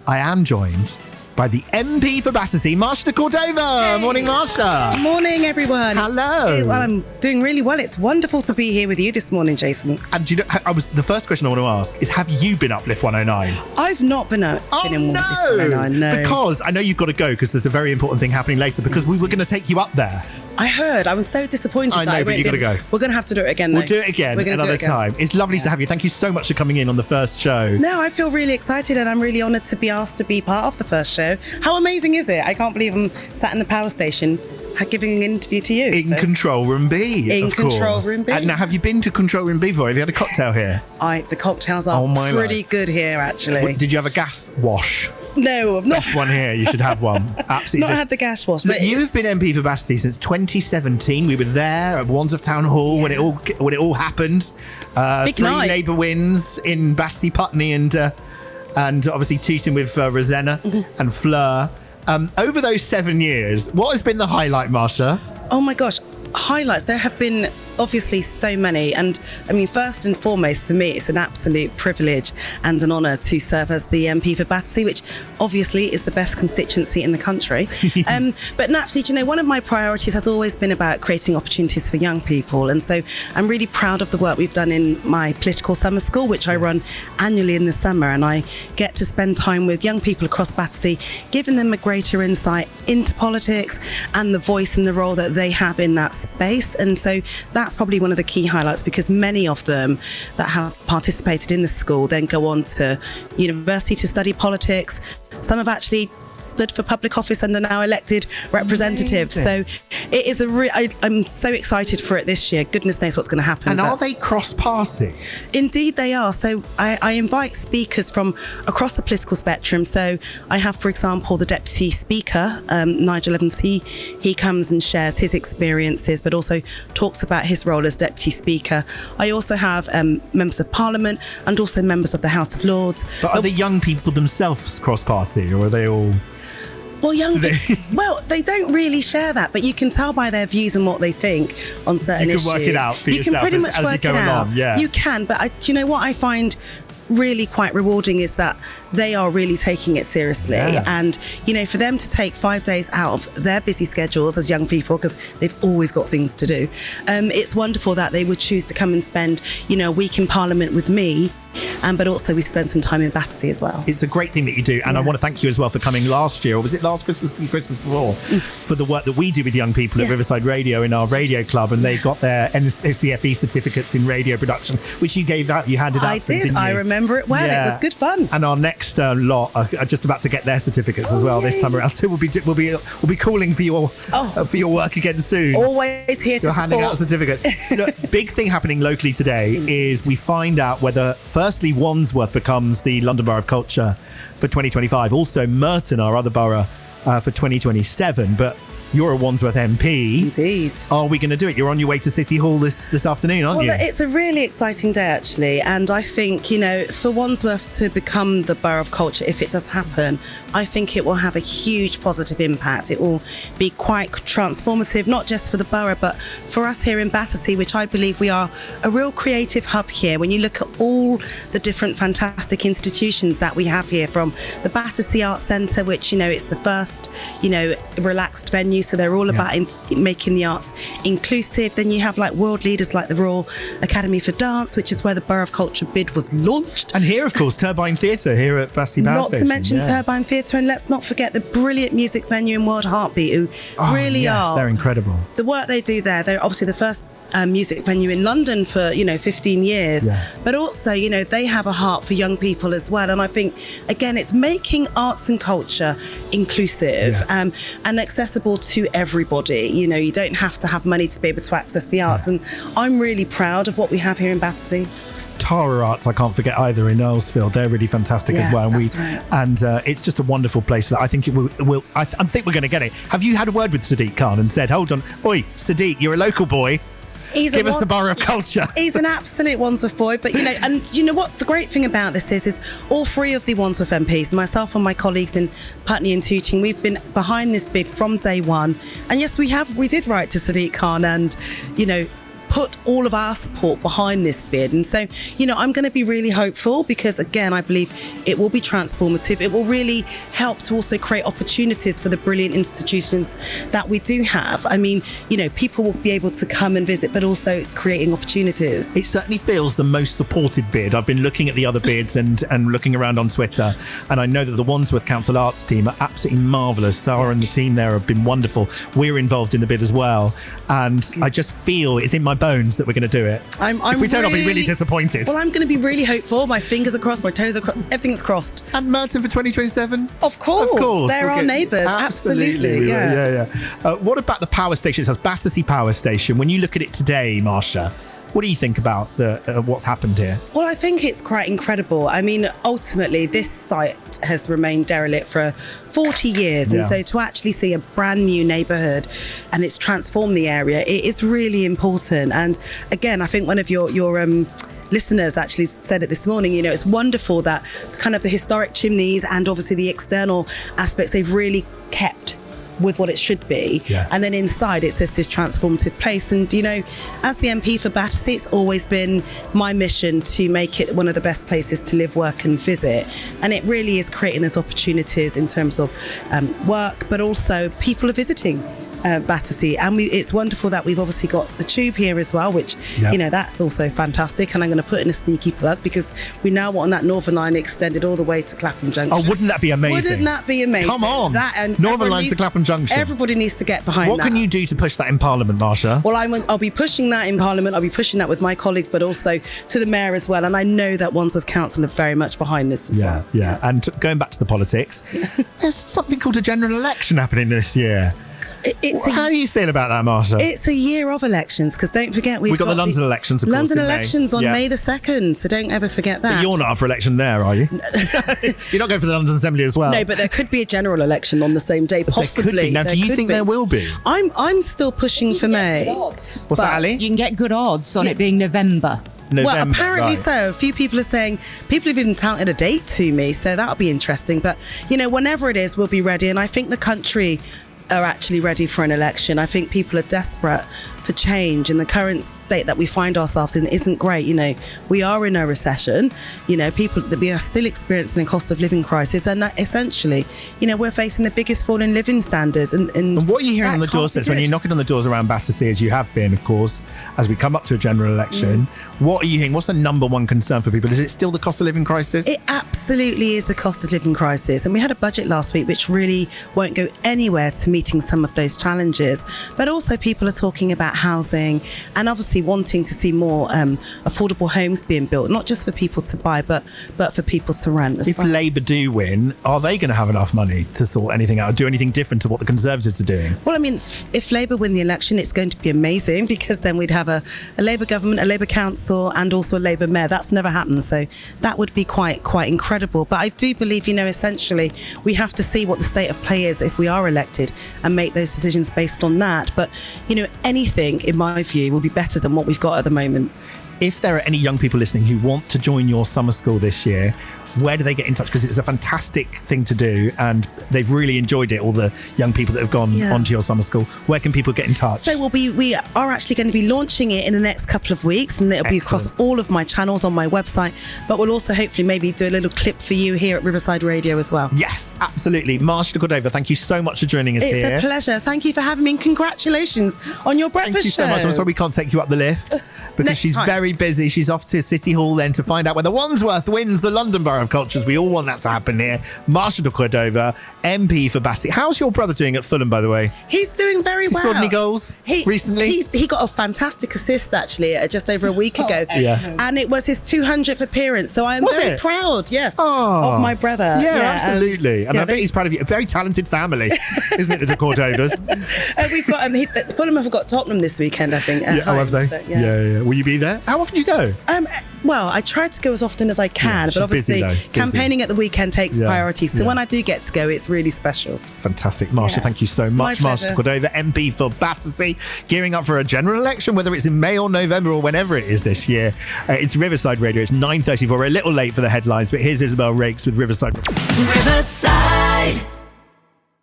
I am joined by the MP for Battersea, Marsha De Cordova. Hey. Morning, Marsha. Morning, everyone. Hello. Well, I'm doing really well. It's wonderful to be here with you this morning, Jason. And you know, the first question I want to ask is, have you been up Lift 109? I've not been up. In Lift 109, no. Because I know you've got to go because there's a very important thing happening later because we were going to take you up there. I heard. I was so disappointed. I know, but you've got to go. We're going to have to do it again, though. We'll do it again another time. It's lovely to have you. Thank you so much for coming in on the first show. No, I feel really excited and I'm really honoured to be asked to be part of the first show. How amazing is it? I can't believe I'm sat in the power station giving an interview to you. In Control Room B, In Control Room B. Now, have you been to Control Room B before? Have you had a cocktail here? The cocktails are pretty good here, actually. Did you have a gas wash? No, I've not. Best one here. You should have one. Absolutely. Not had the gas wash. But you've been MP for Battersea since 2017. We were there at Wandsworth Town Hall when it all happened. Big 3 night. Labour wins in Battersea, Putney, and obviously Tooting with Rosanna and Fleur. Over those 7 years, what has been the highlight, Marsha? Oh my gosh, highlights. There have been obviously so many, and I mean, first and foremost for me, it's an absolute privilege and an honour to serve as the MP for Battersea, which obviously is the best constituency in the country. But naturally, do you know, one of my priorities has always been about creating opportunities for young people, and so I'm really proud of the work we've done in my political summer school, which I run annually in the summer, and I get to spend time with young people across Battersea, giving them a greater insight into politics and the voice and the role that they have in that space. And so that's probably one of the key highlights, because many of them that have participated in the school then go on to university to study politics. Some have actually stood for public office and are now elected representatives. Amazing. So it is I'm so excited for it this year. Goodness knows what's going to happen. And are they cross-party? Indeed they are. So I invite speakers from across the political spectrum. So I have, for example, the Deputy Speaker, Nigel Evans. He comes and shares his experiences, but also talks about his role as Deputy Speaker. I also have members of Parliament and also members of the House of Lords. But are the young people themselves cross-party, or are they all... Well, well, they don't really share that, but you can tell by their views and what they think on certain issues. You can work it out for yourself. You can pretty much work it out. Yeah. You can, but do you know what I find really quite rewarding is that they are really taking it seriously. Yeah. And for them to take 5 days out of their busy schedules as young people, because they've always got things to do, it's wonderful that they would choose to come and spend a week in Parliament with me. But also we spent some time in Battersea as well. It's a great thing that you do, and I want to thank you as well for coming last year, or was it last Christmas before, for the work that we do with young people at Riverside Radio in our radio club, and they got their NCFE certificates in radio production, which you gave out, you handed out to them, didn't you? I remember it well. It was good fun. And our next lot are just about to get their certificates as well this time around. So we'll be calling for your work again soon. Always here to You're handing out certificates. Big thing happening locally today is we find out whether firstly Wandsworth becomes the London Borough of Culture for 2025. Also Merton, our other borough, for 2027. But you're a Wandsworth MP. Indeed. Are we going to do it? You're on your way to City Hall this afternoon, aren't you? Well, it's a really exciting day, actually. And I think, for Wandsworth to become the Borough of Culture, if it does happen, I think it will have a huge positive impact. It will be quite transformative, not just for the borough, but for us here in Battersea, which I believe we are a real creative hub here. When you look at all the different fantastic institutions that we have here, from the Battersea Arts Centre, which, it's the first, relaxed venue. So they're all about making the arts inclusive. Then you have world leaders like the Royal Academy for Dance, which is where the Borough of Culture bid was launched. And here, of course, Turbine Theatre here at Battersea Power Station. Not to mention Turbine Theatre, and let's not forget the brilliant music venue in World Heartbeat, who really are. They're incredible. The work they do there, they're obviously the first music venue in London for 15 years, but also they have a heart for young people as well. And I think again it's making arts and culture inclusive and accessible to everybody. You don't have to have money to be able to access the arts, and I'm really proud of what we have here in Battersea. Tara Arts, I can't forget either, in Earlsfield. They're really fantastic as well. And it's just a wonderful place. I think it will. I think we're going to get it. Have you had a word with Sadiq Khan and said, hold on, oi, Sadiq, you're a local boy. Give us the Borough of Culture. He's an absolute Wandsworth boy. But, and you know what? The great thing about this is all 3 of the Wandsworth MPs, myself and my colleagues in Putney and Tooting, we've been behind this bid from day one. And yes, we did write to Sadiq Khan and, put all of our support behind this bid. And so, I'm going to be really hopeful because, again, I believe it will be transformative. It will really help to also create opportunities for the brilliant institutions that we do have. I mean, people will be able to come and visit, but also it's creating opportunities. It certainly feels the most supported bid. I've been looking at the other bids and looking around on Twitter, and I know that the Wandsworth Council Arts team are absolutely marvellous. Sarah and the team there have been wonderful. We're involved in the bid as well, and I just feel it's in my bones that we're going to do it. If we don't, I'll be really disappointed. Well, I'm going to be really hopeful. My fingers are crossed, my toes are crossed, everything's crossed. And Merton for 2027? Of course. They're our neighbours. Absolutely. Yeah. What about the power station? It has Battersea Power Station. When you look at it today, Marsha, what do you think about what's happened here? Well, I think it's quite incredible. I mean, ultimately, this site has remained derelict for 40 years. And so to actually see a brand new neighbourhood and it's transformed the area, it is really important. And again, I think one of your listeners actually said it this morning, it's wonderful that kind of the historic chimneys and obviously the external aspects they've really kept with what it should be. And then inside it's just this transformative place. And as the MP for Battersea, it's always been my mission to make it one of the best places to live, work and visit. And it really is creating those opportunities in terms of work, but also people are visiting Battersea, and it's wonderful that we've obviously got the tube here as well, which that's also fantastic. And I'm going to put in a sneaky plug because we now want that Northern Line extended all the way to Clapham Junction. Oh, wouldn't that be amazing? Wouldn't that be amazing? Come on, Northern Line to Clapham Junction. Everybody needs to get behind that. What can you do to push that in Parliament, Marsha? Well, I'll be pushing that in Parliament. I'll be pushing that with my colleagues, but also to the Mayor as well. And I know that Wandsworth Council are very much behind this as well. Yeah. And going back to the politics, there's something called a general election happening this year. How do you feel about that, Marsha? It's a year of elections, because don't forget we've got the London elections, of course, London elections on May the 2nd, so don't ever forget that. But you're not up for election there, are you? You're not going for the London Assembly as well? No, but there could be a general election on the same day, possibly. There could be. Now, do you think there will be? I'm still pushing for May. What's that, Ali? You can get good odds on it being November. Well, apparently so. A few people are saying, people have even touted a date to me, so that'll be interesting. But, whenever it is, we'll be ready. And I think the country are actually ready for an election. I think people are desperate for change, and the current state that we find ourselves in isn't great. We are in a recession. We are still experiencing a cost of living crisis, and essentially, we're facing the biggest fall in living standards. And what are you hearing on the doorsteps when you're knocking on the doors around Battersea, as you have been, of course, as we come up to a general election? What are you hearing? What's the number one concern for people? Is it still the cost of living crisis? It absolutely is the cost of living crisis. And we had a budget last week which really won't go anywhere to meeting some of those challenges. But also people are talking about housing and obviously wanting to see more affordable homes being built, not just for people to buy, but for people to rent as well. If Labour do win, are they going to have enough money to sort anything out or do anything different to what the Conservatives are doing? Well, I mean, if Labour win the election, it's going to be amazing, because then we'd have a Labour government, a Labour council, and also a Labour mayor. That's never happened, so that would be quite incredible. But I do believe, essentially, we have to see what the state of play is if we are elected and make those decisions based on that. But, anything, in my view, will be better than what we've got at the moment. If there are any young people listening who want to join your summer school this year, where do they get in touch? Because it's a fantastic thing to do and they've really enjoyed it, all the young people that have gone onto your summer school. Where can people get in touch? So we are actually going to be launching it in the next couple of weeks, and it'll be across all of my channels on my website, but we'll also hopefully maybe do a little clip for you here at Riverside Radio as well. Yes, absolutely. Marsha De Cordova, thank you so much for joining us here. It's a pleasure. Thank you for having me, and congratulations on your breakfast show. Thank you so much. I'm sorry we can't take you up the lift because she's very busy. She's off to City Hall then to find out whether Wandsworth wins the London Borough of Culture. We all want that to happen here. Marsha De Cordova, MP for Battersea. How's your brother doing at Fulham, by the way? He's doing very well. He scored any goals recently? He got a fantastic assist, actually, just over a week ago. And it was his 200th appearance. So I'm very proud, of my brother. Yeah, absolutely. And I bet he's proud of you. A very talented family, isn't it, the De Cordovas? We've got Fulham have got Tottenham this weekend, I think. Have they? So, yeah. Will you be there? How often do you go? Well, I try to go as often as I can, but obviously campaigning at the weekend takes priority. So when I do get to go, it's really special. Fantastic. Marsha, thank you so much. Marsha De Cordova, MP for Battersea, gearing up for a general election, whether it's in May or November or whenever it is this year. It's Riverside Radio. It's 9:34. We're a little late for the headlines, but here's Isabel Rakes with Riverside. Riverside.